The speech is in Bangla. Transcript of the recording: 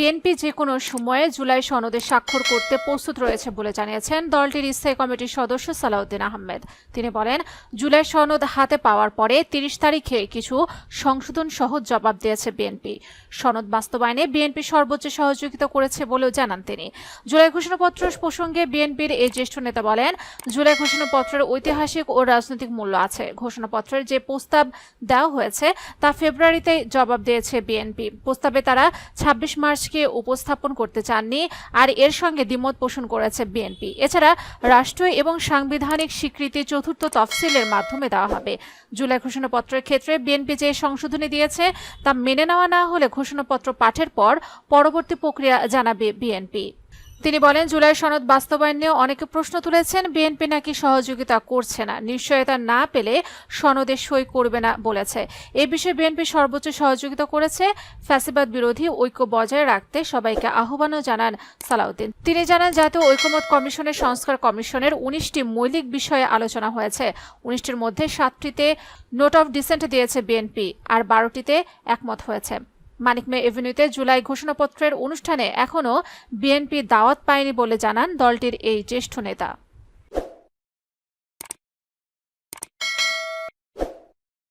বিএনপি যে কোনো সময়ে জুলাই সনদে স্বাক্ষর করতে প্রস্তুত রয়েছে বলে জানিয়েছেন দলটির স্থায়ী কমিটির সদস্য সালাউদ্দিন আহমেদ। তিনি বলেন, জুলাই সনদ হাতে পাওয়ার পরে 30 তারিখে কিছু সংশোধন সহ জবাব দিয়েছে বিএনপি। সনদ বাস্তবায়নে বিএনপি সর্বোচ্চ সহযোগিতা করেছে বলেও জানান তিনি। জুলাই ঘোষণাপত্র প্রসঙ্গে বিএনপির এই জ্যেষ্ঠ নেতা বলেন, জুলাই ঘোষণাপত্রের ঐতিহাসিক ও রাজনৈতিক মূল্য আছে। ঘোষণাপত্রের যে প্রস্তাব দেওয়া হয়েছে তা ফেব্রুয়ারিতে জবাব দিয়েছে বিএনপি। প্রস্তাবে তারা 26 মার্চকে উপস্থাপন করতে চাননি, আর এর সঙ্গে দ্বিমত পোষণ করেছে বিএনপি। এছাড়া রাষ্ট্র এবং সাংবিধানিক স্বীকৃতি চতুর্থ তফসিলের মাধ্যমে দেওয়া হবে। জুলাই ঘোষণাপত্রের ক্ষেত্রে বিএনপি যে সংশোধনী দিয়েছে তা মেনে নেওয়া না হলে ঘোষণাপত্র পাঠের পর পরবর্তী প্রক্রিয়া জানাবে বিএনপি। তিনি বলেন, জুলাই সনদ বাস্তবায়ন নিয়ে অনেকে প্রশ্ন তুলেছেন, বিএনপি নাকি সহযোগিতা করছে না, নিশ্চয়তা না পেলে সনদে সই করবে না বলেছে। এ বিষয়ে বিএনপি সর্বোচ্চ সহযোগিতা করেছে। ফ্যাসিবাদ বিরোধী ঐক্য বজায় রাখতে সবাইকে আহ্বানও জানান সালাউদ্দিন। তিনি জানান, জাতীয় ঐকমত্য কমিশনের সংস্কার কমিশনের 19টি মৌলিক বিষয়ে আলোচনা হয়েছে। 19টির মধ্যে 7টিতে নোট অফ ডিসেন্ট দিয়েছে বিএনপি, আর 12টিতে একমত হয়েছে। মানিক মে এভিনিউতে জুলাই ঘোষণাপত্রের অনুষ্ঠানে এখনও বিএনপি দাওয়াত পায়নি বলে জানান দলটির এই জ্যেষ্ঠ নেতা।